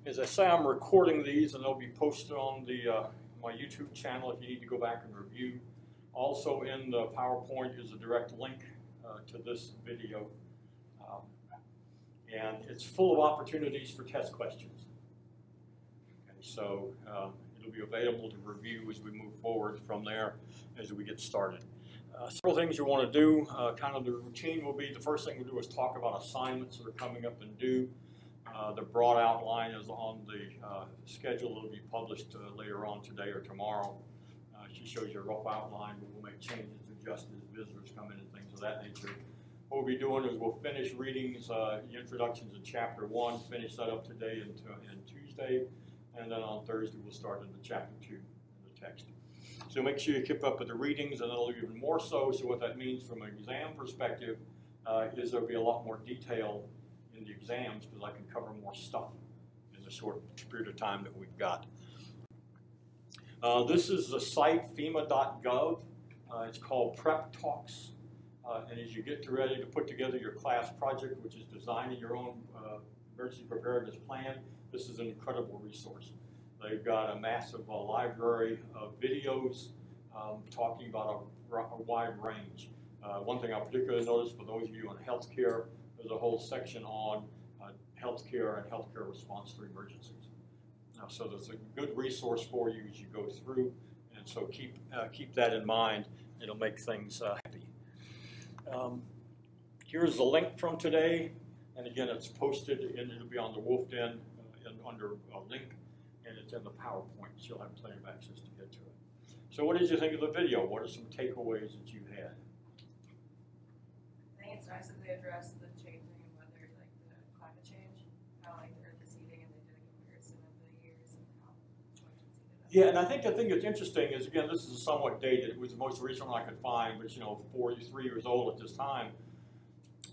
As I say, I'm recording these and they'll be posted on the my YouTube channel if you need to go back and review. Also in the PowerPoint is a direct link to this video. And it's full of opportunities for test questions. Okay, so it'll be available to review as we move forward from there as we get started. Several things you want to do. Kind of the routine will be, the first thing we'll do is talk about assignments that are coming up and due. The broad outline is on the schedule. It'll be published later on today or tomorrow. She shows you a rough outline, but we'll make changes, adjust as visitors come in and things of that nature. What we'll be doing is we'll finish readings, the introductions in Chapter 1, finish that up today and Tuesday, and then on Thursday we'll start into Chapter 2 in the text. So make sure you keep up with the readings, and it'll even more so. So what that means from an exam perspective is there'll be a lot more detail in the exams because I can cover more stuff in the short period of time that we've got. This is the site, FEMA.gov. It's called Prep Talks. And as you get ready to put together your class project, which is designing your own emergency preparedness plan, this is an incredible resource. They've got a massive library of videos talking about a wide range. One thing I particularly noticed for those of you in healthcare, there's a whole section on healthcare and healthcare response to emergencies. So there's a good resource for you as you go through, and so keep that in mind. It'll make things happy. Here's the link from today, and again, it's posted, and it'll be on the Wolf Den under a link, and it's in the PowerPoint, so you'll have plenty of access to get to it. So what did you think of the video? What are some takeaways that you had? I think it's nice that they addressed the changing in weather, like the climate change, how like the earth is heating, and they did a comparison of the years and how much it's heated up. Yeah, and I think the thing that's interesting is, again, this is somewhat dated. It was the most recent one I could find, but 43 years old at this time.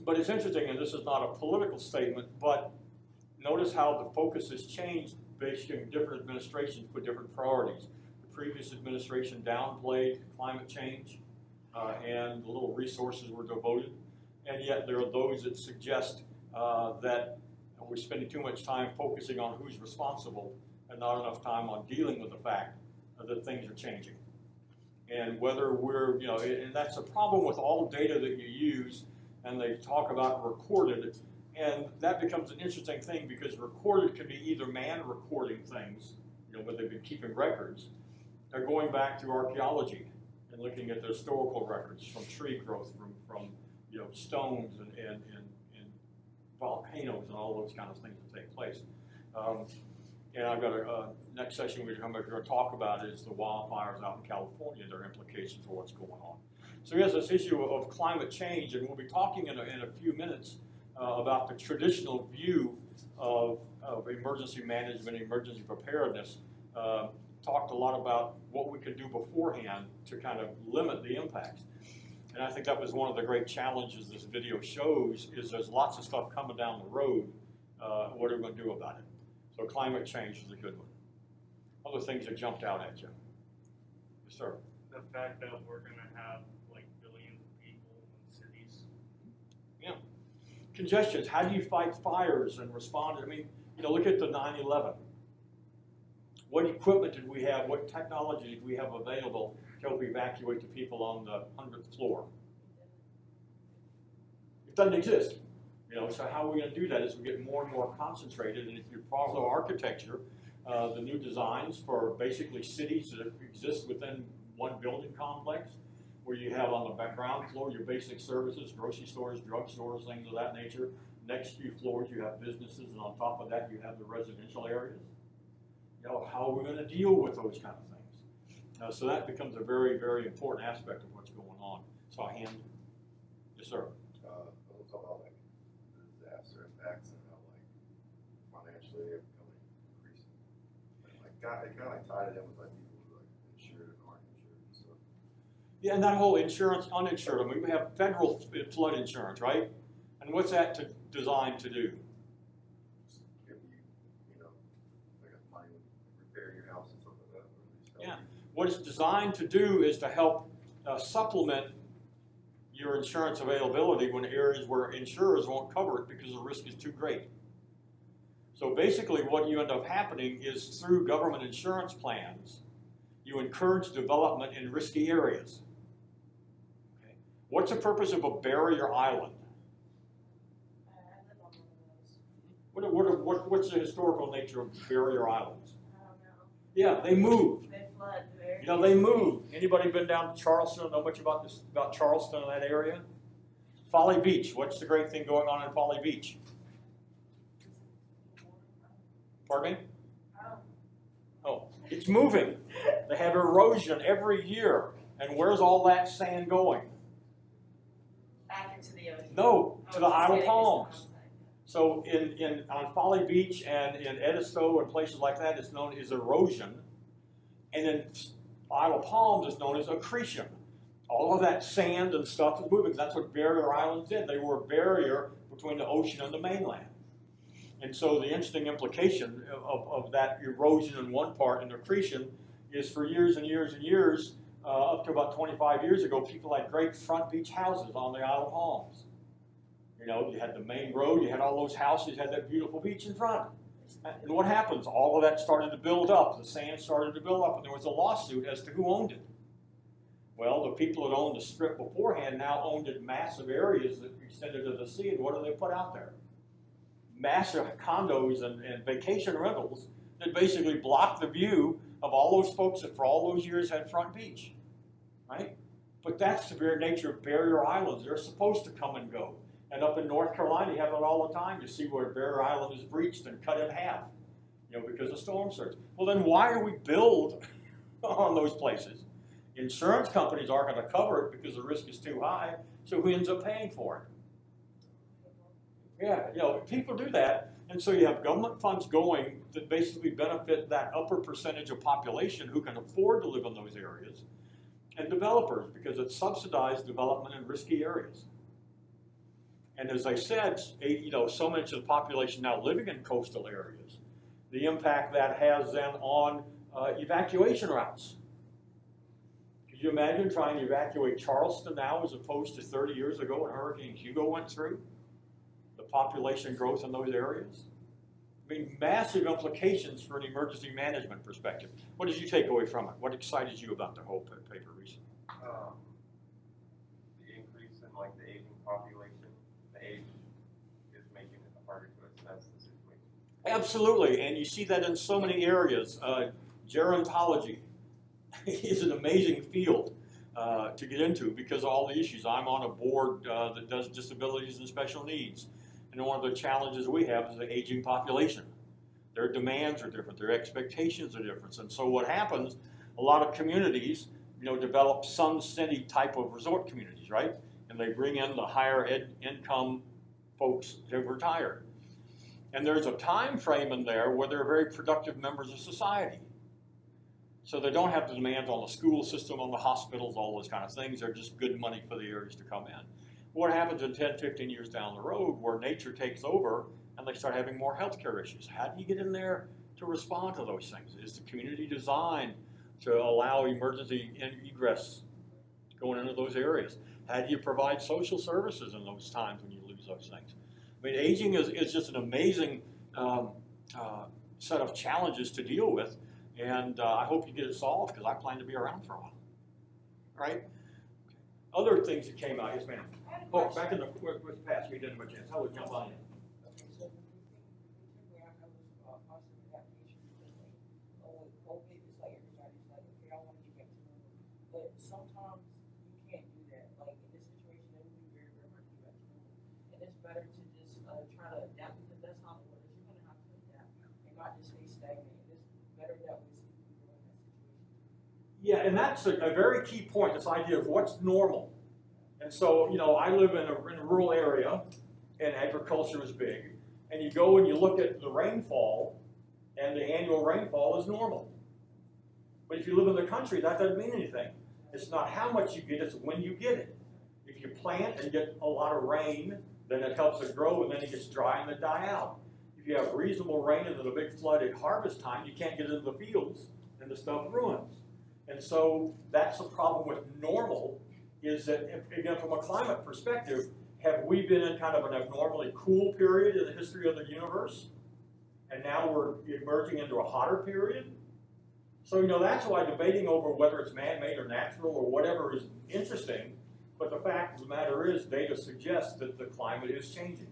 But it's interesting, and this is not a political statement, but notice how the focus has changed based on different administrations put different priorities. The previous administration downplayed climate change, and the little resources were devoted. And yet there are those that suggest that we're spending too much time focusing on who's responsible and not enough time on dealing with the fact that things are changing. And whether we're, and that's a problem with all the data that you use, and they talk about recorded, and that becomes an interesting thing because recorded can be either man recording things, where they've been keeping records, or going back to archaeology and looking at the historical records from tree growth, from stones and volcanoes and all those kind of things that take place. And I've got a next session we're going to talk about is the wildfires out in California, their implications for what's going on. So here's this issue of climate change, and we'll be talking in a few minutes about the traditional view of emergency management, emergency preparedness. Talked a lot about what we could do beforehand to kind of limit the impacts. And I think that was one of the great challenges this video shows is there's lots of stuff coming down the road. What are we going to do about it? So climate change is a good one. Other things that jumped out at you? Yes, sir. The fact that we're going to have like billions of people in cities. Yeah. Congestions. How do you fight fires and respond? I mean, look at the 9/11. What equipment did we have? What technology did we have available to help evacuate the people on the 100th floor? It doesn't exist. So how are we going to do that as we get more and more concentrated? And if you follow architecture, the new designs for basically cities that exist within one building complex, where you have on the ground floor your basic services, grocery stores, drug stores, things of that nature. Next few floors you have businesses, and on top of that you have the residential areas. How are we going to deal with those kind of things? So that becomes a very, very important aspect of what's going on. So I hand. Yes, sir. We'll talk about like disaster impacts and how financially they're becoming increasing. And it kind of tied it in with people who are insured and aren't insured and stuff. Yeah, and that whole insurance, uninsured. I mean, we have federal flood insurance, right? And what's that designed to do? Give you, like money to repair your house and stuff like that. Yeah. What it's designed to do is to help supplement your insurance availability when areas where insurers won't cover it because the risk is too great. So basically what you end up happening is through government insurance plans, you encourage development in risky areas. Okay. What's the purpose of a barrier island? I live on one of those. What's the historical nature of barrier islands? I don't know. Yeah, they move. They flood very. You know, they move. Anybody been down to Charleston, know much about this, about Charleston and that area? Folly Beach, what's the great thing going on in Folly Beach? Pardon me? Oh, it's moving. They have erosion every year. And where's all that sand going? Back into the ocean. No, to the Isle of It's Palms. the So on Folly Beach and in Edisto and places like that, it's known as erosion. And then Isle of Palms is known as accretion. All of that sand and stuff is moving. That's what barrier islands did. They were a barrier between the ocean and the mainland. And so the interesting implication of that erosion in one part and accretion is for years and years and years, up to about 25 years ago, people had great front beach houses on the Isle of Palms. You know, you had the main road, you had all those houses, you had that beautiful beach in front. And what happens? All of that started to build up. The sand started to build up, and there was a lawsuit as to who owned it. Well, the people that owned the strip beforehand now owned massive areas that extended to the sea, and what do they put out there? Massive condos and vacation rentals that basically block the view of all those folks that for all those years had front beach, right? But that's the very nature of barrier islands. They're supposed to come and go. And up in North Carolina, you have it all the time. You see where a barrier island is breached and cut in half, you know, because of storm surge. Well, then why do we build on those places? Insurance companies aren't going to cover it because the risk is too high, so who ends up paying for it? Yeah, you know, people do that, and so you have government funds going that basically benefit that upper percentage of population who can afford to live in those areas, and developers, because it's subsidized development in risky areas. And as I said, you know, so much of the population now living in coastal areas, the impact that has then on evacuation routes. Could you imagine trying to evacuate Charleston now as opposed to 30 years ago when Hurricane Hugo went through? The population growth in those areas? I mean, massive implications for an emergency management perspective. What did you take away from it? What excited you about the whole paper recently? The increase in like the aging population, the age is making it harder to assess the situation. Absolutely, and you see that in so many areas. Gerontology is an amazing field to get into because of all the issues. I'm on a board that does disabilities and special needs. And one of the challenges we have is the aging population. Their demands are different, their expectations are different. And so what happens, a lot of communities, you know, develop Sun City type of resort communities, right? And they bring in the higher income folks who've retired. And there's a time frame in there where they're very productive members of society. So they don't have the demands on the school system, on the hospitals, all those kind of things. They're just good money for the areas to come in. What happens in 10, 15 years down the road where nature takes over and they start having more healthcare issues? How do you get in there to respond to those things? Is the community designed to allow emergency egress going into those areas? How do you provide social services in those times when you lose those things? I mean, aging is just an amazing set of challenges to deal with, and I hope you get it solved because I plan to be around for a while. All right? Other things that came out, yes ma'am. Oh, back in the past, we didn't have a chance. I would jump on in. Okay, so we have those positive applications because like, with COVID, it's like everybody's like, okay, I want to get back to normal. But sometimes you can't do that. Like in this situation, it would be very, very hard to get back to normal. And it's better to just try to adapt because that's how it works. You're gonna have to adapt and not just stay stagnant. And it's better that way so you can grow in that situation. Yeah, and that's a very key point, this idea of what's normal. And so, you know, I live in a rural area, and agriculture is big. And you go and you look at the rainfall, and the annual rainfall is normal. But if you live in the country, that doesn't mean anything. It's not how much you get, it's when you get it. If you plant and get a lot of rain, then it helps it grow, and then it gets dry and it die out. If you have reasonable rain and then a big flood at harvest time, you can't get into the fields, and the stuff ruins. And so that's the problem with normal, is that, again, from a climate perspective, have we been in kind of an abnormally cool period in the history of the universe? and now we're emerging into a hotter period. So, that's why debating over whether it's man-made or natural or whatever is interesting, but the fact of the matter is data suggests that the climate is changing.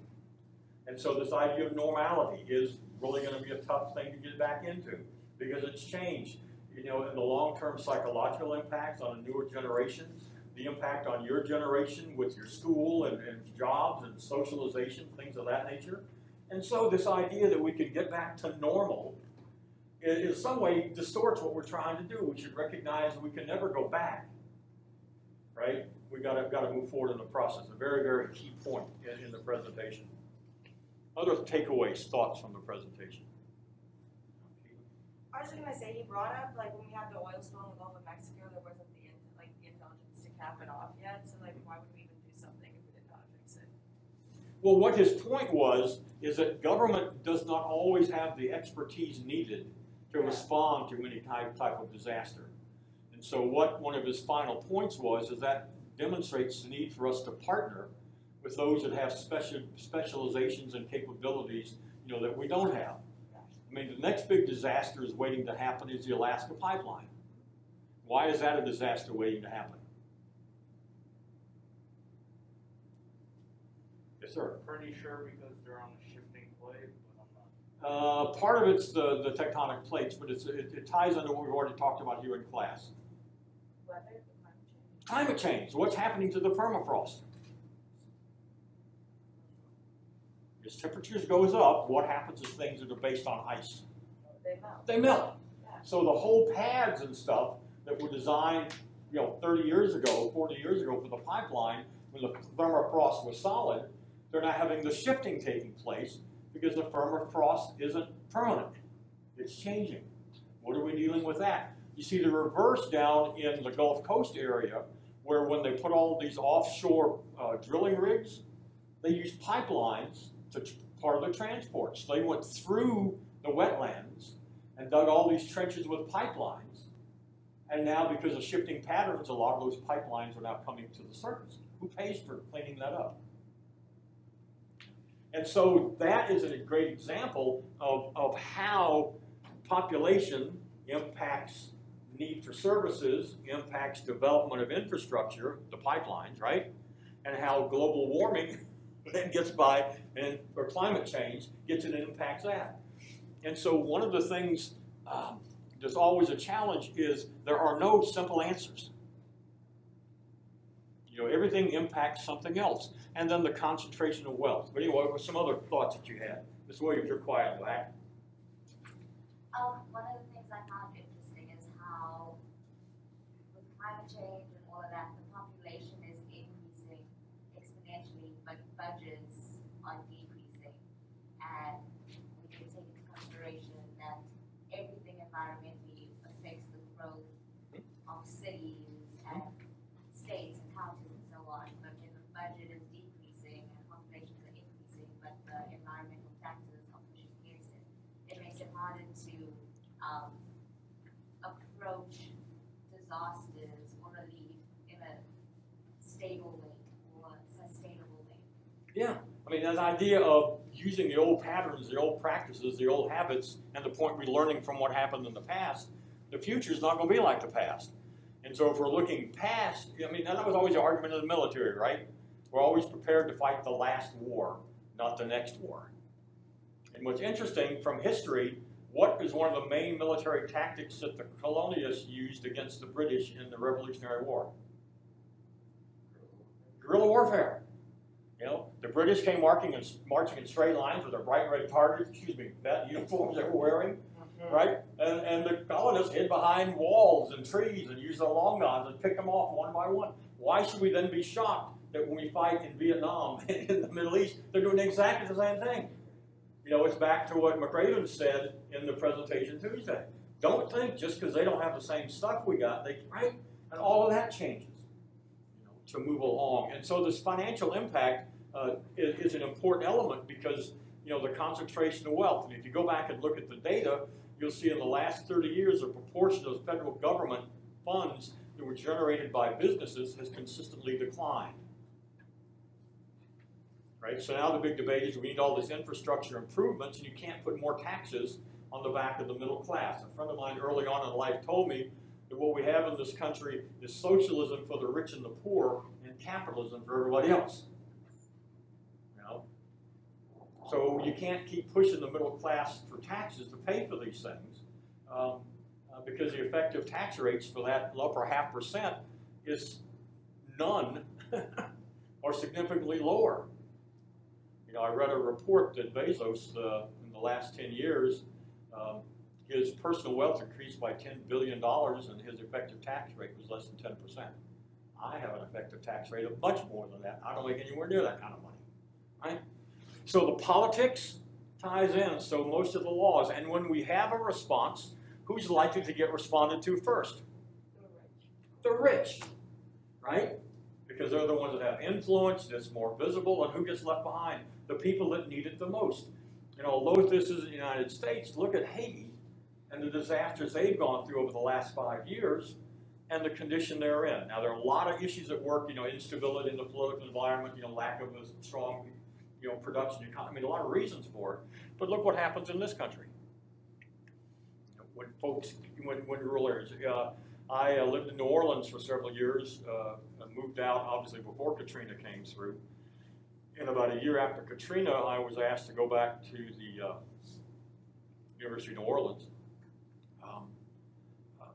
And so this idea of normality is really going to be a tough thing to get back into because it's changed. And the long-term psychological impacts on a newer generation, the impact on your generation with your school and jobs and socialization, things of that nature. And so this idea that we could get back to normal in some way distorts what we're trying to do. We should recognize we can never go back, right? We've got to move forward in the process. A very, very key point in the presentation. Other takeaways, thoughts from the presentation? I was just gonna say, he brought up, like, when we had the oil spill in the Gulf of Mexico, there wasn't the intelligence to cap it off yet, so like, why would we even do something if we didn't know how to fix it? Well, what his point was is that government does not always have the expertise needed to respond to any type of disaster. And so what one of his final points was is that demonstrates the need for us to partner with those that have specializations and capabilities, that we don't have. I mean, the next big disaster is waiting to happen is the Alaska pipeline. Why is that a disaster waiting to happen? Yes, sir. Pretty sure because they're on a shifting plate, but I'm not. Part of it's the tectonic plates, but it ties into what we've already talked about here in class. Weather, climate change. Climate change. What's happening to the permafrost? As temperatures goes up, what happens is things that are based on ice? They melt. They melt. Yeah. So the whole pads and stuff that were designed, 30 years ago, 40 years ago for the pipeline, when the permafrost was solid, they're not having the shifting taking place because the permafrost isn't permanent. It's changing. What are we dealing with that? You see the reverse down in the Gulf Coast area where when they put all these offshore drilling rigs, they used pipelines to part of the transports. They went through the wetlands and dug all these trenches with pipelines. And now because of shifting patterns, a lot of those pipelines are now coming to the surface. Who pays for cleaning that up? And so that is a great example of how population impacts need for services, impacts development of infrastructure, the pipelines, right? And how global warming then gets by, or climate change gets and impacts that. And so one of the things that's always a challenge is there are no simple answers. Everything impacts something else. And then the concentration of wealth. But anyway, what were some other thoughts that you had? Ms. Williams, you're quiet, back. One of the things I found interesting is how with climate change and all of that, the population is increasing exponentially, but budgets are decreasing. And we can take into consideration that everything environmentally affects the growth of cities and states and counties and so on. But when the budget is decreasing and populations are increasing, but the environmental factors are pushing against it, it makes it harder to approach disasters or relief in a stable way or sustainable way. Yeah. I mean, that idea of using the old patterns, the old practices, the old habits, and the point we're learning from what happened in the past, the future is not going to be like the past. And so if we're looking past, I mean, that was always the argument of the military, right? We're always prepared to fight the last war, not the next war. And what's interesting from history, what is one of the main military tactics that the colonialists used against the British in the Revolutionary War? Guerrilla warfare. The British came marching in straight lines with their bright red targets, that uniforms they were wearing, right? And the colonists hid behind walls and trees and used their long guns and picked them off one by one. Why should we then be shocked that when we fight in Vietnam and in the Middle East, they're doing exactly the same thing? It's back to what McRaven said in the presentation Tuesday. Don't think just because they don't have the same stuff we got, right? And all of that changes, to move along. And so this financial impact is an important element because, the concentration of wealth. And if you go back and look at the data, you'll see in the last 30 years, the proportion of federal government funds that were generated by businesses has consistently declined. right? So now the big debate is we need all this infrastructure improvements, and you can't put more taxes on the back of the middle class. A friend of mine early on in life told me that what we have in this country is socialism for the rich and the poor and capitalism for everybody else. You know? So you can't keep pushing the middle class for taxes to pay for these things because the effective tax rates for that upper 0.5% is none or significantly lower. You know, I read a report that Bezos, in the last 10 years, his personal wealth increased by $10 billion and his effective tax rate was less than 10%. I have an effective tax rate of much more than that. I don't make anywhere near that kind of money, right? So the politics ties in, so most of the laws, and when we have a response, who's likely to get responded to first? The rich, right? Because they're the ones that have influence, that's more visible, and who gets left behind? The people that need it the most. You know, although this is the United States, look at Haiti and the disasters they've gone through over the last 5 years and the condition they're in. Now, there are a lot of issues at work, you know, instability in the political environment, you know, lack of a strong, you know, production economy, I mean, a lot of reasons for it. But look what happens in this country. You know, when folks, when rural areas, I lived in New Orleans for several years, moved out obviously before Katrina came through. And about a year after Katrina, I was asked to go back to the University of New Orleans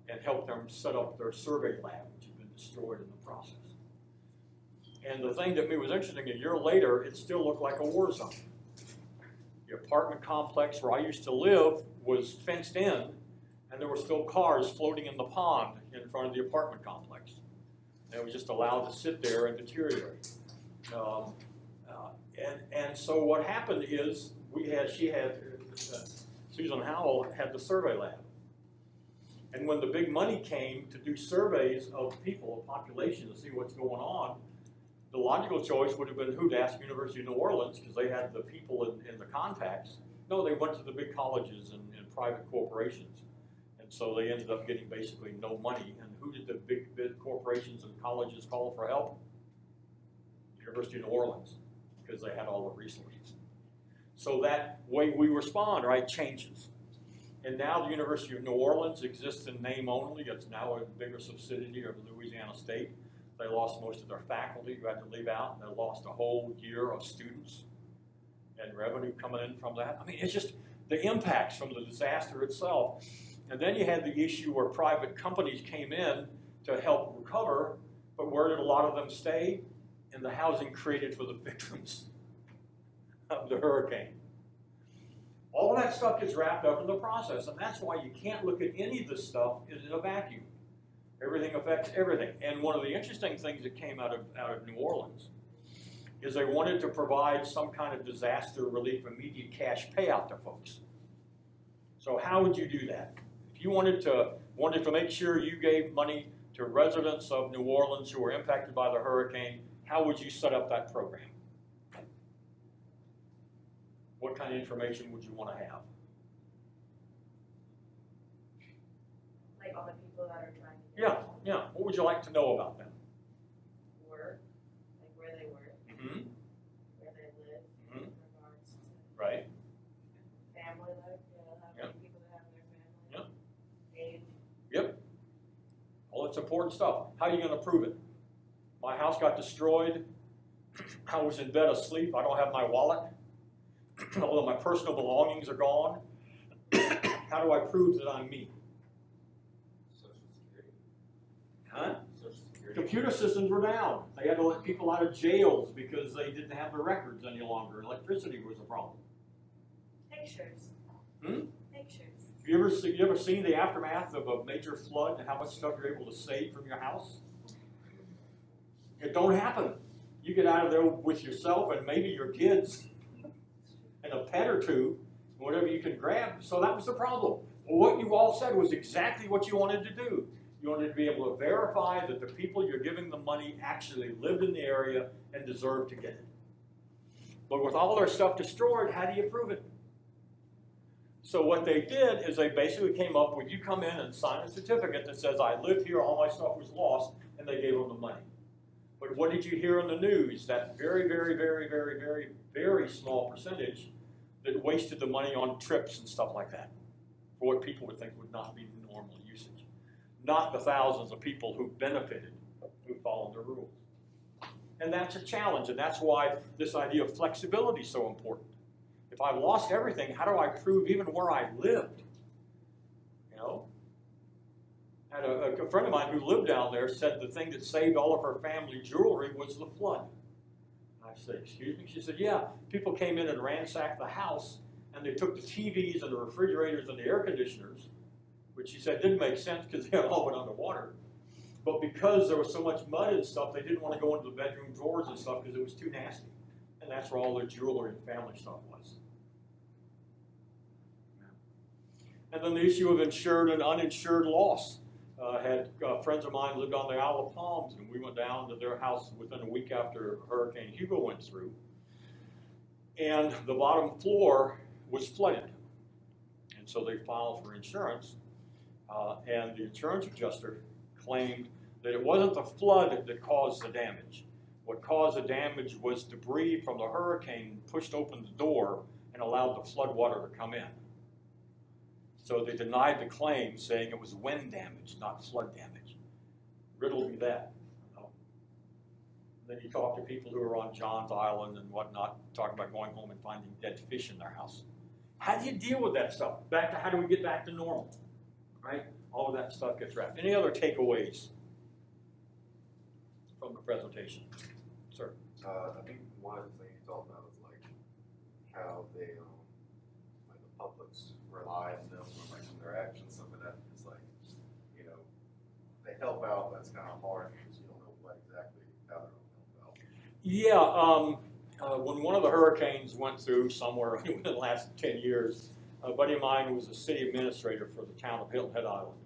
and help them set up their survey lab, which had been destroyed in the process. And the thing that was interesting, a year later, it still looked like a war zone. The apartment complex where I used to live was fenced in, and there were still cars floating in the pond in front of the apartment complex. And it was just allowed to sit there and deteriorate. And so what happened is Susan Howell had the survey lab. And when the big money came to do surveys of people, of population, to see what's going on, the logical choice would have been who to ask University of New Orleans, because they had the people and the contacts. No, they went to the big colleges and private corporations. And so they ended up getting basically no money. And who did the big corporations and colleges call for help? University of New Orleans, because they had all the resources. So that way we respond, right, changes. And now the University of New Orleans exists in name only. It's now a bigger subsidiary of Louisiana State. They lost most of their faculty who had to leave out, and they lost a whole year of students and revenue coming in from that. I mean, it's just the impacts from the disaster itself. And then you had the issue where private companies came in to help recover, but where did a lot of them stay? In the housing created for the victims of the hurricane. All that stuff gets wrapped up in the process, and that's why you can't look at any of this stuff in a vacuum. Everything affects everything. And one of the interesting things that came out of New Orleans is they wanted to provide some kind of disaster relief, immediate cash payout to folks. So how would you do that? If you wanted to make sure you gave money to residents of New Orleans who were impacted by the hurricane, how would you set up that program? What kind of information would you want to have? Like all the people that are trying to Yeah, yeah. What would you like to know about them? work, like where they work, Mm-hmm. where they live, Mhm. in regards to Right. family life, how Yep. many people that have in their family. Age. Yep. All that's important stuff. How are you going to prove it? My house got destroyed. I was in bed asleep. I don't have my wallet. Although my personal belongings are gone. How do I prove that I'm me? Social Security. Huh? Social Security. Computer systems were down. They had to let people out of jails because they didn't have their records any longer. Electricity was a problem. Pictures. Hmm? Pictures. Have you ever seen the aftermath of a major flood and how much stuff you're able to save from your house? It don't happen. You get out of there with yourself and maybe your kids and a pet or two, whatever you can grab. So that was the problem. Well, what you all said was exactly what you wanted to do. You wanted to be able to verify that the people you're giving the money actually lived in the area and deserved to get it. But with all their stuff destroyed, how do you prove it? So what they did is they basically came up with, you come in and sign a certificate that says, I live here, all my stuff was lost, and they gave them the money. But what did you hear on the news? That very, very, very, very, very, very small percentage that wasted the money on trips and stuff like that for what people would think would not be normal usage. Not the thousands of people who benefited, who followed the rules. And that's a challenge, and that's why this idea of flexibility is so important. If I've lost everything, how do I prove even where I lived? You know? I had a friend of mine who lived down there said the thing that saved all of her family jewelry was the flood. I said, excuse me? She said, yeah, people came in and ransacked the house, and they took the TVs and the refrigerators and the air conditioners, which she said didn't make sense because they all went underwater. But because there was so much mud and stuff, they didn't want to go into the bedroom drawers and stuff because it was too nasty. And that's where all their jewelry and family stuff was. And then the issue of insured and uninsured loss. Had friends of mine lived on the Isle of Palms, and we went down to their house within a week after Hurricane Hugo went through. And the bottom floor was flooded. And so they filed for insurance, and the insurance adjuster claimed that it wasn't the flood that caused the damage. What caused the damage was debris from the hurricane pushed open the door and allowed the flood water to come in. So they denied the claim, saying it was wind damage, not flood damage. Riddle me that. You know? Then you talk to people who are on John's Island and whatnot, talking about going home and finding dead fish in their house. How do you deal with that stuff? Back to how do we get back to normal, right? All of that stuff gets wrapped. Any other takeaways from the presentation? Sir? I think one of the things you talked about was like how they, like the public's rely on them for like their actions, some of that is like, you know, they help out, but it's kind of hard because you don't know what exactly how they're going to help out. Yeah, when one of the hurricanes went through somewhere in the last 10 years, a buddy of mine was a city administrator for the town of Hilton Head Island.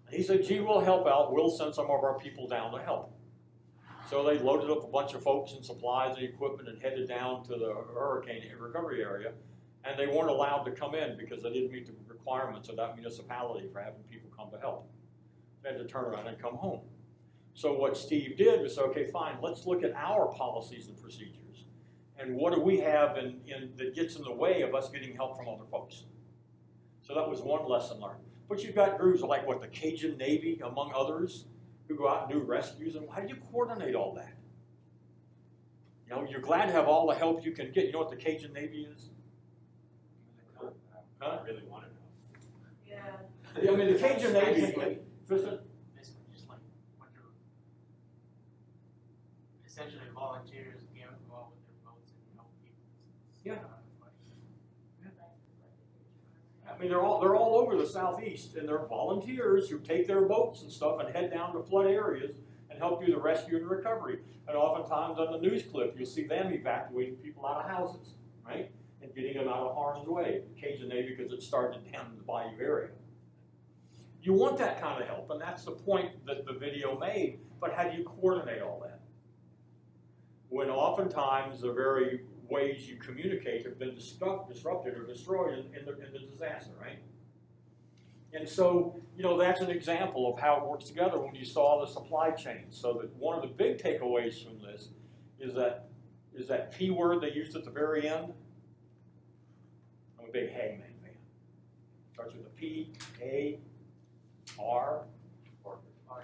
And he said, gee, we'll help out, we'll send some of our people down to help. So they loaded up a bunch of folks and supplies and equipment and headed down to the hurricane recovery area. And they weren't allowed to come in because they didn't meet the requirements of that municipality for having people come to help. They had to turn around and come home. So what Steve did was, okay, fine, let's look at our policies and procedures. And what do we have that gets in the way of us getting help from other folks? So that was one lesson learned. But you've got groups like what, the Cajun Navy, among others, who go out and do rescues. And how do you coordinate all that? You know, you're glad to have all the help you can get. You know what the Cajun Navy is? Huh? I really want to know. Yeah. Yeah, I mean, the Cajun Navy, Basically just like bunch of essentially volunteers get involved with their boats and help people. Yeah. I mean, they're all over the southeast, and they're volunteers who take their boats and stuff and head down to flood areas and help do the rescue and recovery. And oftentimes on the news clip, you'll see them evacuating people out of houses, right? And getting them out of harm's way. Cajun Navy, because it started down in the bayou area. You want that kind of help, and that's the point that the video made, but how do you coordinate all that? When oftentimes the very ways you communicate have been disrupted or destroyed in the disaster, right? And so, you know, that's an example of how it works together when you saw the supply chain. So that one of the big takeaways from this is that P word they used at the very end. I'm a big hangman fan. Starts with a P, A, R,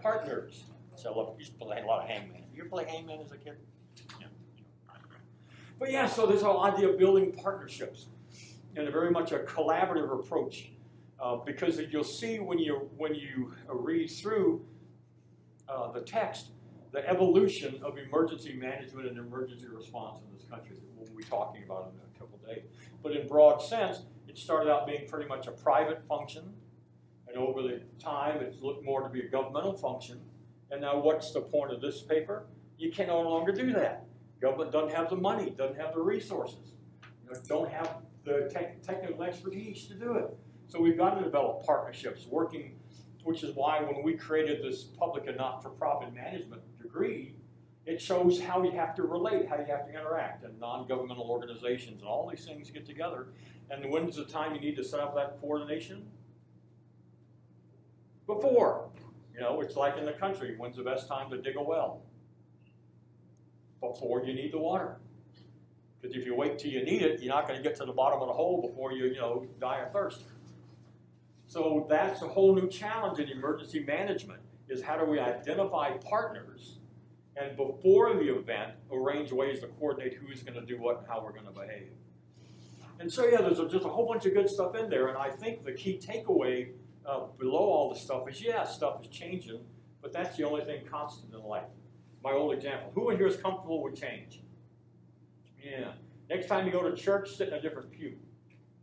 partners. So I used to play a lot of hangman. You ever play hangman as a kid? Yeah. But yeah, so this whole idea of building partnerships and very much a collaborative approach, because you'll see when you read through the text, the evolution of emergency management and emergency response in this country that we'll be talking about in a couple of days. But in broad sense, it started out being pretty much a private function, and over the time it's looked more to be a governmental function. And now what's the point of this paper? You can no longer do that. Government doesn't have the money, doesn't have the resources, don't have the technical expertise to do it. So we've got to develop partnerships, working, which is why when we created this public and not-for-profit management degree, it shows how you have to relate, how you have to interact, and non-governmental organizations and all these things get together. And when's the time you need to set up that coordination? Before. You know, it's like in the country, when's the best time to dig a well? before you need the water. Because if you wait till you need it, you're not going to get to the bottom of the hole before you die of thirst. So that's a whole new challenge in emergency management, is how do we identify partners and before the event arrange ways to coordinate who's going to do what and how we're going to behave. And so yeah, there's just a whole bunch of good stuff in there, and I think the key takeaway below all the stuff is, yeah, stuff is changing, but that's the only thing constant in life. My old example, who in here is comfortable with change? Yeah. Next time you go to church, sit in a different pew.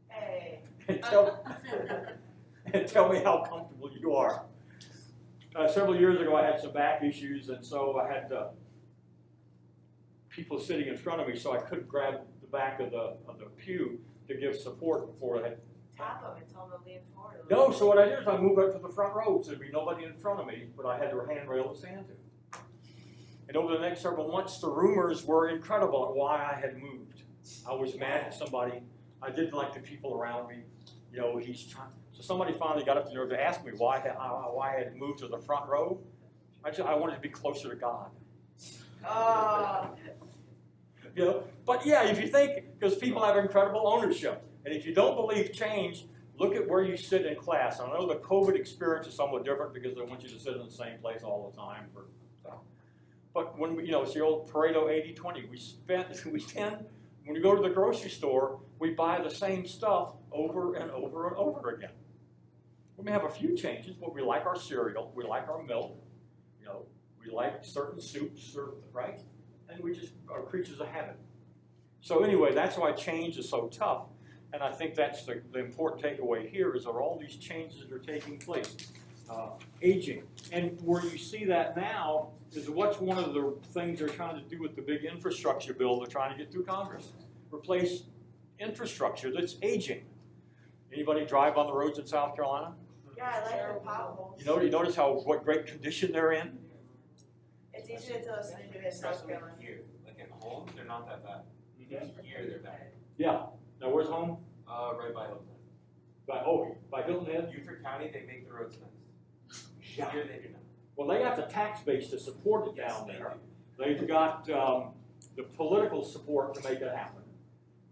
Hey. And tell me how comfortable you are. Several years ago, I had some back issues, and so I had people sitting in front of me, so I couldn't grab the back of the pew to give support before I had. Tap them and tell them to lean forward a No, little. so what I did is I moved up to the front row, so there'd be nobody in front of me, but I had the handrail to stand to. And over the next several months, the rumors were incredible at why I had moved. I was mad at somebody. I didn't like the people around me. He's trying. So somebody finally got up to the nerve to ask me why I had moved to the front row. I wanted to be closer to God. Oh. But yeah, if you think, because people have incredible ownership, and if you don't believe change, look at where you sit in class. I know the COVID experience is somewhat different because they want you to sit in the same place all the time for stuff. But when it's the old Pareto 80-20. We spend when we go to the grocery store, we buy the same stuff over and over and over again. We may have a few changes, but we like our cereal, we like our milk, we like certain soups, right? And we just are creatures of habit. So anyway, that's why change is so tough. And I think that's the important takeaway here is there are all these changes that are taking place. Aging. And where you see that now is what's one of the things they're trying to do with the big infrastructure bill they're trying to get through Congress. Replace infrastructure that's aging. Anybody drive on the roads in South Carolina? Yeah, I like the potholes. You notice what great condition they're in? It's easier to listen to in South Carolina. Here, like at home, they're not that bad. Here, they're bad. Yeah. Now where's home? Right by Hilton. By Hilton Head? Beaufort County, they make the roads nice. Yeah. Here, they do not. Well, they got the tax base to support it down there. They've got the political support to make it happen.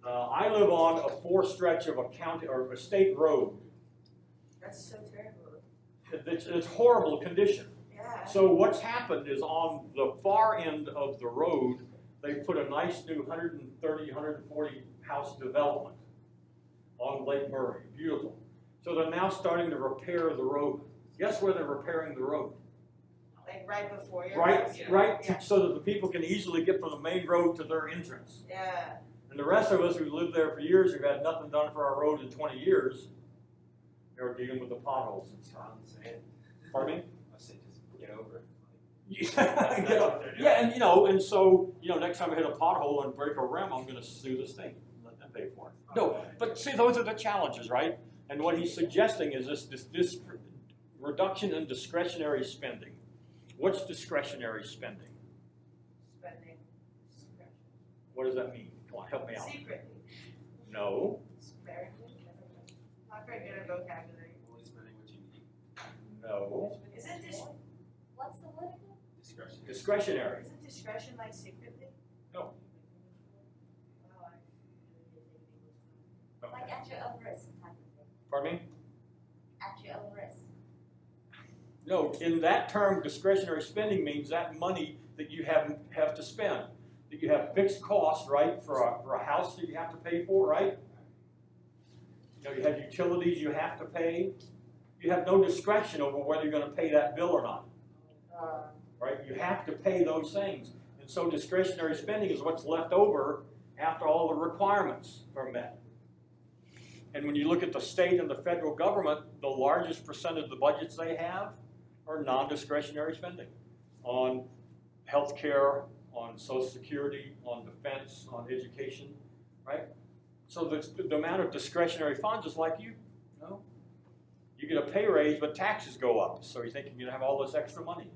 I live on a 4 stretch of a county or a state road. That's so terrible. It's horrible condition. Yeah. So what's happened is on the far end of the road, they put a nice new 130, 140 house development on Lake Murray. Beautiful. So they're now starting to repair the road. Guess where they're repairing the road? Like right before your Right, house? right, Yeah. so that the people can easily get from the main road to their entrance. Yeah. And the rest of us who lived there for years, who've had nothing done for our road in 20 years, are dealing with the potholes and stuff. Pardon me? I say just get over it. Yeah, and so next time I hit a pothole and break a rim, I'm going to sue the state and let them pay for it. No, but see, those are the challenges, right? And what he's suggesting is this reduction in discretionary spending. What's discretionary spending? Spending. What does that mean? Come on, help me out. Secretly. No, Very good. Not very good at vocabulary. Only spending what you need. no. Isn't this What's the word? Discretionary. Discretionary. isn't discretion like secretly? No. Wow, Like at your own risk type of thing. Pardon me? At your own risk. No, in that term, discretionary spending means that money that you have to spend. That you have fixed costs, right, for a house that you have to pay for, right? You have utilities you have to pay. You have no discretion over whether you're going to pay that bill or not, right? You have to pay those things. And so discretionary spending is what's left over after all the requirements are met. And when you look at the state and the federal government, the largest percent of the budgets they have are non-discretionary spending on health care, on Social Security, on defense, on education, right? So the amount of discretionary funds is like you get a pay raise, but taxes go up. So you think you're gonna have all this extra money.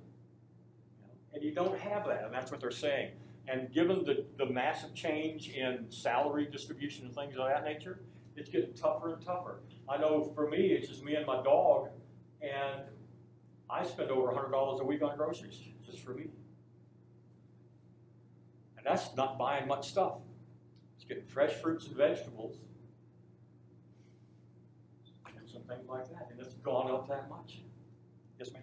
And you don't have that, and that's what they're saying. And given the massive change in salary distribution and things of that nature, it's getting tougher and tougher. I know for me, it's just me and my dog, and I spend over $100 a week on groceries, just for me. And that's not buying much stuff. It's getting fresh fruits and vegetables and some things like that. And it's gone up that much. Yes, ma'am?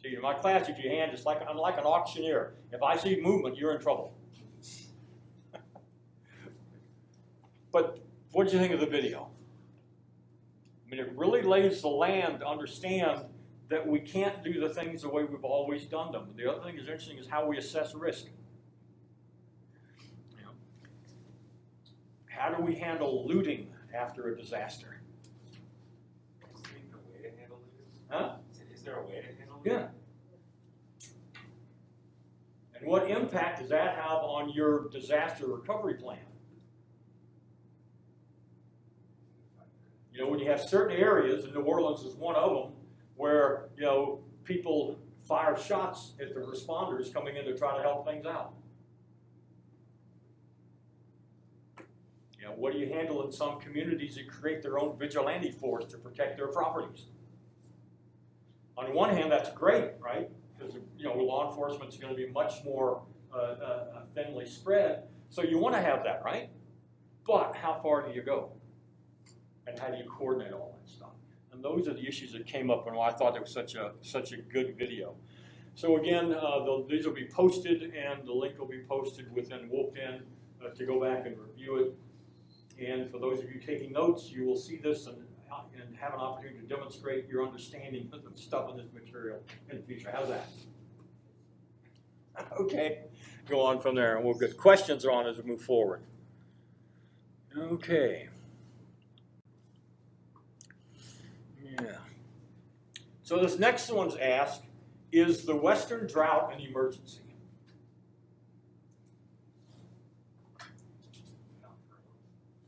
See, in my class, if you hand, it's like, I'm like an auctioneer. If I see movement, you're in trouble. But what did you think of the video? I mean, it really lays the land to understand that we can't do the things the way we've always done them. The other thing that's interesting is how we assess risk. You know, how do we handle looting after a disaster? Is there a way to handle it? Huh? Is there a way to handle it? Yeah. And what impact does that have on your disaster recovery plan? You know, when you have certain areas, and New Orleans is one of them, where, you know, people fire shots at the responders coming in to try to help things out. You know, what do you handle in some communities that create their own vigilante force to protect their properties? On one hand, that's great, right? Because, you know, law enforcement is going to be much more thinly spread. So you want to have that, right? But how far do you go? And how do you coordinate all that stuff? And those are the issues that came up and why I thought it was such a good video. So again, these will be posted, and the link will be posted within Wolfden to go back and review it. And for those of you taking notes, you will see this and have an opportunity to demonstrate your understanding of the stuff in this material in the future. How's that? Okay, go on from there, and we'll get questions on as we move forward. Okay. Yeah. So this next one's asked, is the Western drought an emergency? Not for us.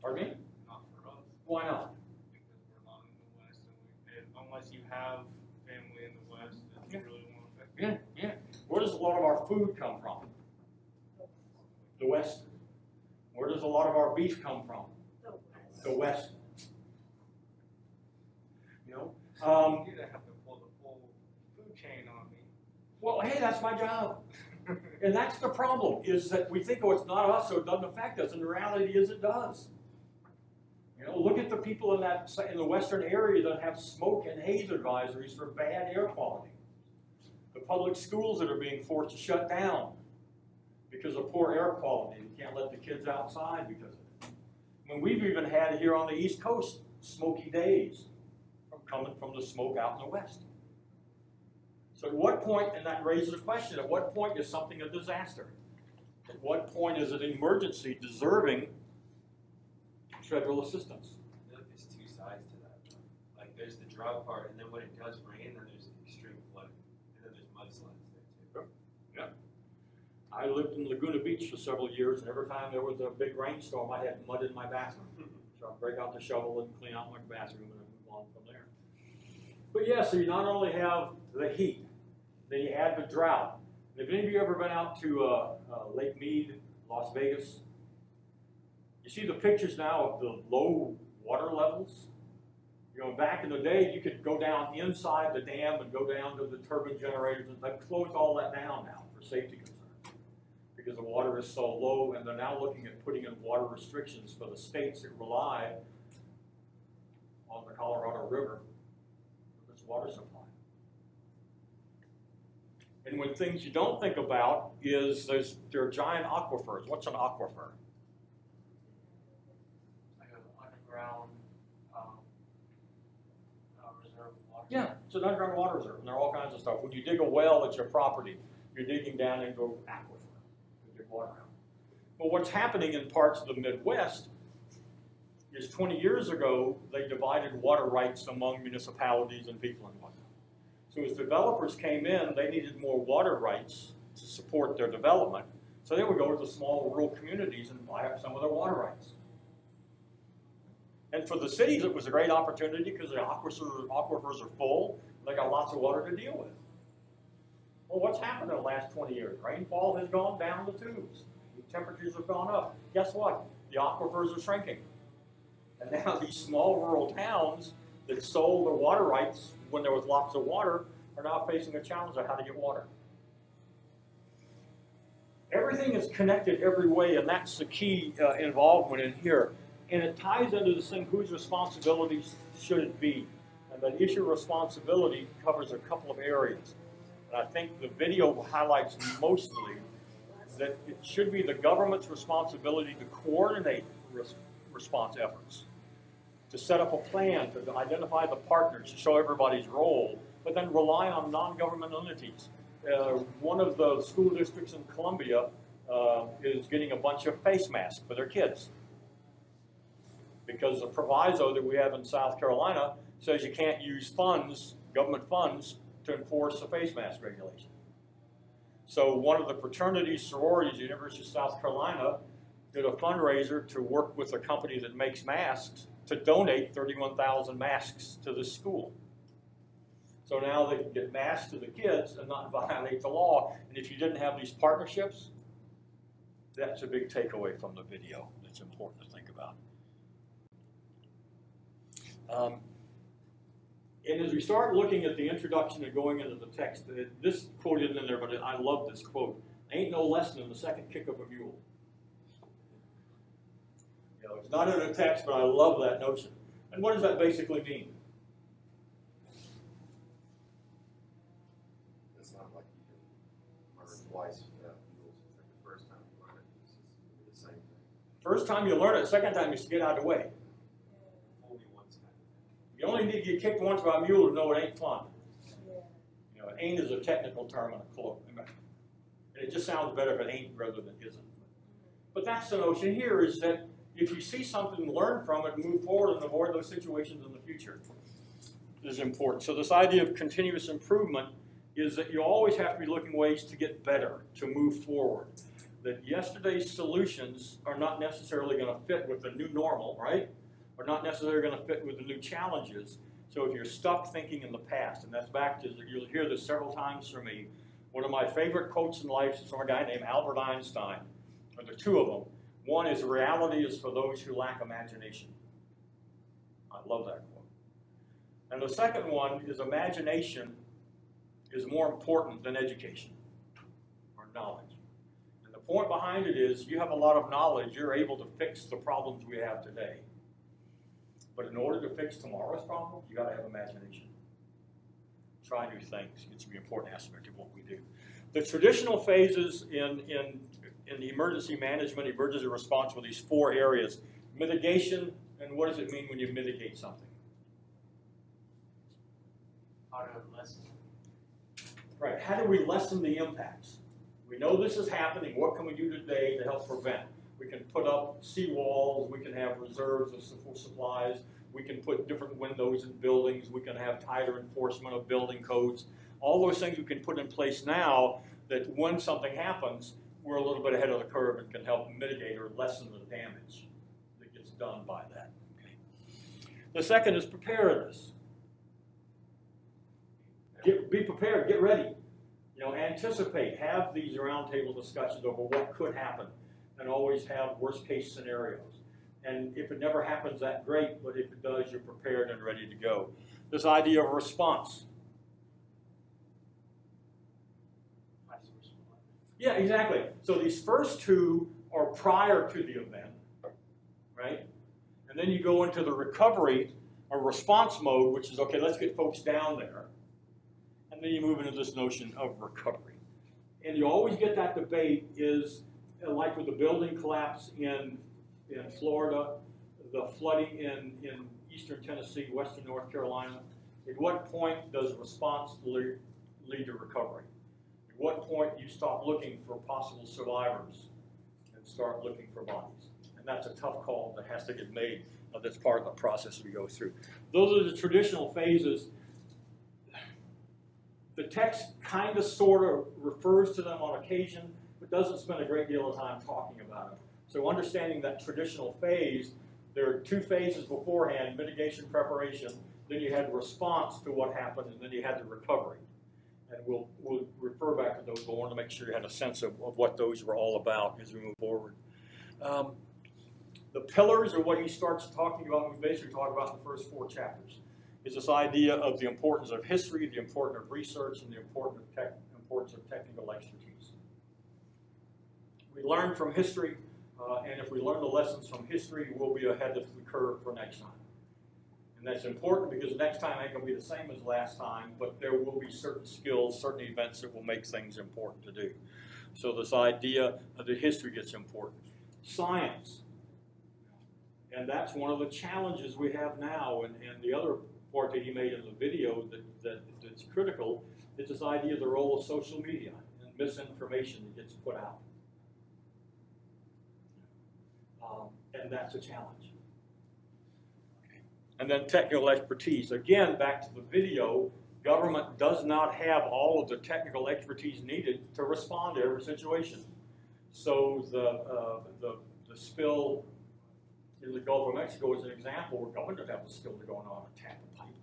Pardon me? Not for us. Why not? Because we're not in the West, and unless you have family in the West, it Yeah. really won't affect Yeah, yeah. Where does a lot of our food come from? The West. Where does a lot of our beef come from? The West. You know? You're gonna have to pull the full food chain on me. Well, hey, that's my job. And that's the problem, is that we think, oh, it's not us, so it doesn't affect us. And the reality is it does. You know, look at the people in the western area that have smoke and haze advisories for bad air quality. The public schools that are being forced to shut down because of poor air quality. You can't let the kids outside because of it. I mean, we've even had here on the East Coast smoky days coming from the smoke out in the West. So at what point, and that raises a question, at what point is something a disaster? At what point is it an emergency deserving federal assistance? I feel like there's two sides to that. Like there's the drought part, and then when it does rain, then there's extreme flooding, and then there's mudslides there too. Yeah. I lived in Laguna Beach for several years, and every time there was a big rainstorm, I had mud in my bathroom. So I'd break out the shovel and clean out my bathroom and I'd move on from there. But yeah, so you not only have the heat, then you add the drought. And have any of you ever been out to Lake Mead, Las Vegas? You see the pictures now of the low water levels? You know, back in the day, you could go down inside the dam and go down to the turbine generators, and they've closed all that down now for safety concerns because the water is so low, and they're now looking at putting in water restrictions for the states that rely on the Colorado River for this water supply. And when things you don't think about is there are giant aquifers. What's an aquifer? Like an underground reserve of water. Yeah, it's an underground water reserve, and there are all kinds of stuff. When you dig a well at your property, you're digging down into an aquifer to get water out. But what's happening in parts of the Midwest is 20 years ago, they divided water rights among municipalities and people and whatnot. So as developers came in, they needed more water rights to support their development. So they would go to the small rural communities and buy up some of their water rights. And for the cities, it was a great opportunity because the aquifers are full. They got lots of water to deal with. Well, what's happened in the last 20 years? Rainfall has gone down the tubes. The temperatures have gone up. Guess what? The aquifers are shrinking. And now these small rural towns that sold their water rights when there was lots of water are now facing a challenge of how to get water. Everything is connected every way, and that's the key involvement in here. And it ties into this thing, whose responsibilities should it be? And that issue of responsibility covers a couple of areas. And I think the video highlights mostly that it should be the government's responsibility to coordinate response efforts, to set up a plan, to identify the partners, to show everybody's role, but then rely on non-governmental entities. One of the school districts in Columbia is getting a bunch of face masks for their kids, because the proviso that we have in South Carolina says you can't use funds, government funds, to enforce the face mask regulation. So one of the fraternities, sororities, the University of South Carolina, did a fundraiser to work with a company that makes masks to donate 31,000 masks to this school. So now they can get masks to the kids and not violate the law. And if you didn't have these partnerships, that's a big takeaway from the video that's important to think about. And as we start looking at the introduction and going into the text, this quote isn't in there, but I love this quote. Ain't no lesson in the second kick of a mule. You know, it's not in the text, but I love that notion. And what does that basically mean? It's not like you can learn twice without rules. It's like the first time you learn it, it's just the same thing. First time you learn it, second time is to get out of the way. Only once kind of thing. You only need to get kicked once by a mule to know it ain't fun. You know, ain't is a technical term in a colloquial. And it just sounds better if it ain't rather than isn't. But that's the notion here, is that if you see something, learn from it, move forward, and avoid those situations in the future is important. So this idea of continuous improvement is that you always have to be looking ways to get better, to move forward. That yesterday's solutions are not necessarily going to fit with the new normal, right? Are not necessarily going to fit with the new challenges. So if you're stuck thinking in the past, and that's back to, you'll hear this several times from me, one of my favorite quotes in life is from a guy named Albert Einstein. There are two of them. One is, reality is for those who lack imagination. I love that quote. And the second one is, imagination is more important than education or knowledge. And the point behind it is, you have a lot of knowledge, you're able to fix the problems we have today. But in order to fix tomorrow's problem, you got to have imagination. Try new things. It's an important aspect of what we do. The traditional phases in the emergency management, emergency response, were these four areas. Mitigation, and what does it mean when you mitigate something? How to lessen. Right, how do we lessen the impacts? We know this is happening. What can we do today to help prevent? We can put up seawalls, we can have reserves of supplies, we can put different windows in buildings, we can have tighter enforcement of building codes. All those things we can put in place now that when something happens, we're a little bit ahead of the curve and can help mitigate or lessen the damage that gets done by that. Okay. The second is preparedness. Be prepared, get ready. You know, anticipate, have these roundtable discussions over what could happen, and always have worst case scenarios. And if it never happens, that's great, but if it does, you're prepared and ready to go. This idea of response. Yeah, exactly. So these first two are prior to the event, right? And then you go into the recovery or response mode, which is, okay, let's get folks down there. And then you move into this notion of recovery. And you always get that debate is, like with the building collapse in Florida, the flooding in eastern Tennessee, western North Carolina, at what point does response lead to recovery? At what point do you stop looking for possible survivors and start looking for bodies? And that's a tough call that has to get made. That's part of the process we go through. Those are the traditional phases. The text kind of sort of refers to them on occasion, but doesn't spend a great deal of time talking about them. So understanding that traditional phase, there are two phases beforehand: mitigation, preparation, then you had response to what happened, and then you had the recovery. And we'll refer back to those, but I wanted to make sure you had a sense of what those were all about as we move forward. The pillars are what he starts talking about. We basically talk about in the first 4 chapters. Is this idea of the importance of history, the importance of research, and the importance of technical expertise. We learn from history, and if we learn the lessons from history, we'll be ahead of the curve for next time. And that's important because next time ain't going to be the same as last time, but there will be certain skills, certain events that will make things important to do. So this idea of the history gets important. Science. And that's one of the challenges we have now, and the other part that he made in the video that's critical is this idea of the role of social media and misinformation that gets put out. And that's a challenge. And then technical expertise. Again, back to the video, government does not have all of the technical expertise needed to respond to every situation. So the spill in the Gulf of Mexico is an example where government doesn't have the skill to go on and tap a pipe.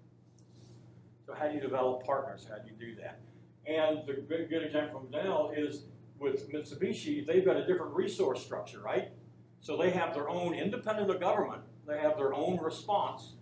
So how do you develop partners? How do you do that? And the good example from Dell is with Mitsubishi, they've got a different resource structure, right? So they have their own, independent of government, they have their own response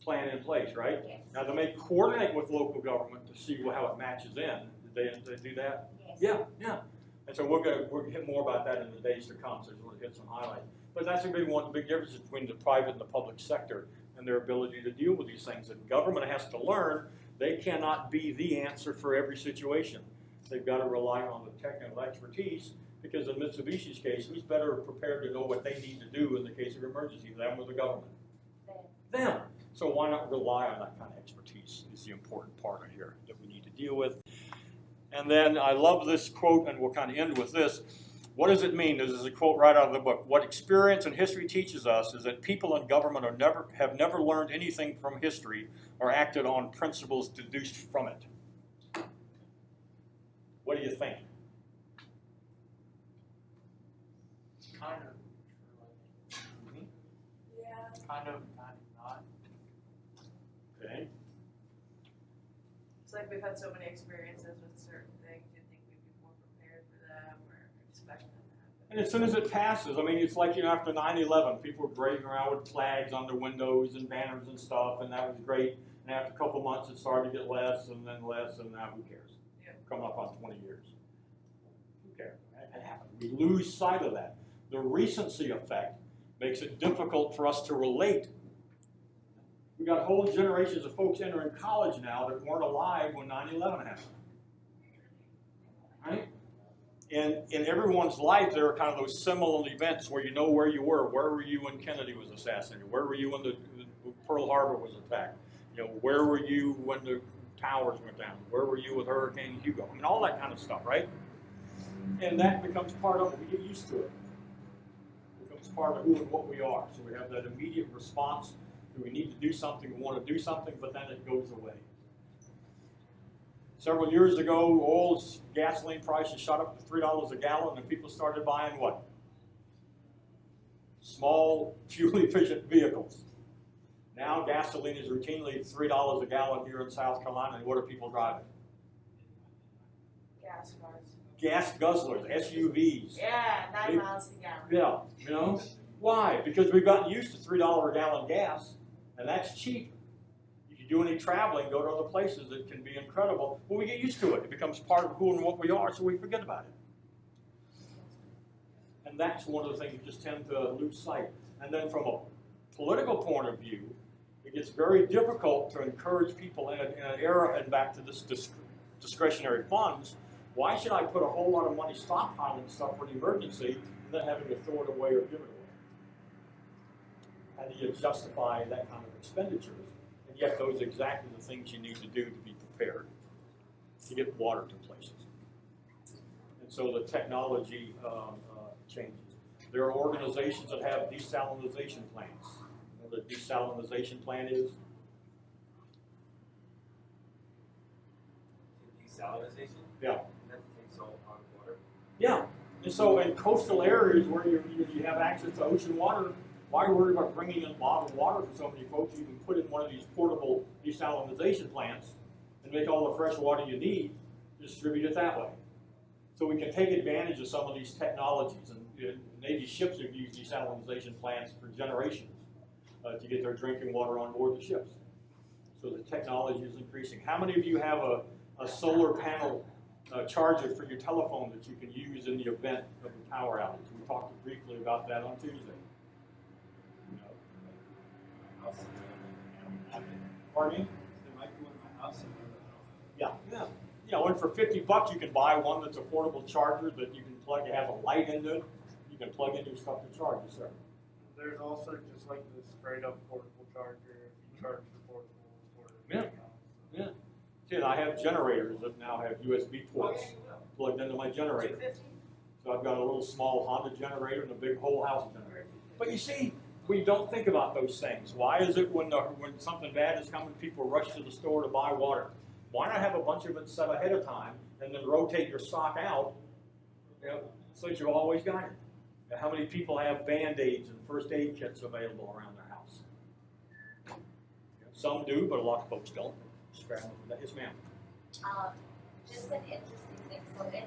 plan in place, right? Yes. Now they may coordinate with local government to see how it matches in. Did they do that? Yes. Yeah. And so we're going to hit more about that in the days to come, so I just want to hit some highlights. But that's a big one, the big difference between the private and the public sector and their ability to deal with these things. And government has to learn they cannot be the answer for every situation. They've got to rely on the technical expertise, because in Mitsubishi's case, who's better prepared to know what they need to do in the case of emergency, them or the government? Them. So why not rely on that kind of expertise is the important part of here that we need to deal with. And then I love this quote, and we'll kind of end with this. What does it mean? This is a quote right out of the book. What experience and history teaches us is that people in government have never learned anything from history or acted on principles deduced from it. What do you think? Kind of true, I think. Yeah. Kind of not. Okay. It's like we've had so many experiences with certain things, you'd think we'd be more prepared for them or expect them to happen. And as soon as it passes, I mean, it's like, you know, after 9/11, people were parading around with flags on their windows and banners and stuff, and that was great. And after a couple months, it started to get less, and then less, and now who cares? Yeah. Coming up on 20 years. Who cares? That happened. We lose sight of that. The recency effect makes it difficult for us to relate. We got whole generations of folks entering college now that weren't alive when 9/11 happened. Right? And in everyone's life, there are kind of those seminal events where you know where you were. Where were you when Kennedy was assassinated? Where were you when the Pearl Harbor was attacked? You know, where were you when the towers went down? Where were you with Hurricane Hugo? I mean, all that kind of stuff, right? And that becomes part of it. We get used to it. It becomes part of who and what we are. So we have that immediate response. Do we need to do something? We want to do something, but then it goes away. Several years ago, oil gasoline prices shot up to $3 a gallon, and people started buying what? Small, fuel-efficient vehicles. Now gasoline is routinely $3 a gallon here in South Carolina, and what are people driving? Gas cars. Gas guzzlers, SUVs. Yeah, 9 miles a gallon. Yeah, you know? Why? Because we've gotten used to $3 a gallon gas, and that's cheap. If you do any traveling, go to other places, it can be incredible. Well, we get used to it. It becomes part of who and what we are, so we forget about it. And that's one of the things we just tend to lose sight. And then from a political point of view, it gets very difficult to encourage people in an era, and back to this discretionary funds. Why should I put a whole lot of money stockpiling stuff for an emergency and then having to throw it away or give it away? How do you justify that kind of expenditures? And yet those are exactly the things you need to do to be prepared to get water to places. And so the technology changes. There are organizations that have desalinization plants. You know what a desalinization plant is? Desalinization? Yeah. That takes all out of water. Yeah. And so in coastal areas where you have access to ocean water, why worry about bringing in bottled water for so many folks? You can put in one of these portable desalinization plants and make all the fresh water you need, distribute it that way. So we can take advantage of some of these technologies. And Navy ships have used desalinization plants for generations to get their drinking water on board the ships. So the technology is increasing. How many of you have a solar panel charger for your telephone that you can use in the event of a power outage. We talked briefly about that on Tuesday. You know, House. pardon me? There might be one in my house somewhere, but Yeah. You know, and for $50 you can buy one that's a portable charger that you can plug. It has a light into it. You can plug in your stuff to charge it, sir. There's also just like the straight up portable charger if you charge the portable for Yeah. everything else. Yeah. See, and I have generators that now have USB ports plugged into my generator. So I've got a little small Honda generator and a big whole house generator. But you see, we don't think about those things. Why is it when something bad is coming, people rush to the store to buy water? Why not have a bunch of it set ahead of time and then rotate your stock out, you know, so that you've always got it? And how many people have Band-Aids and first aid kits available around their house? Some do, but a lot of folks don't. Scramble for that. Yes, ma'am. Just an interesting thing, so in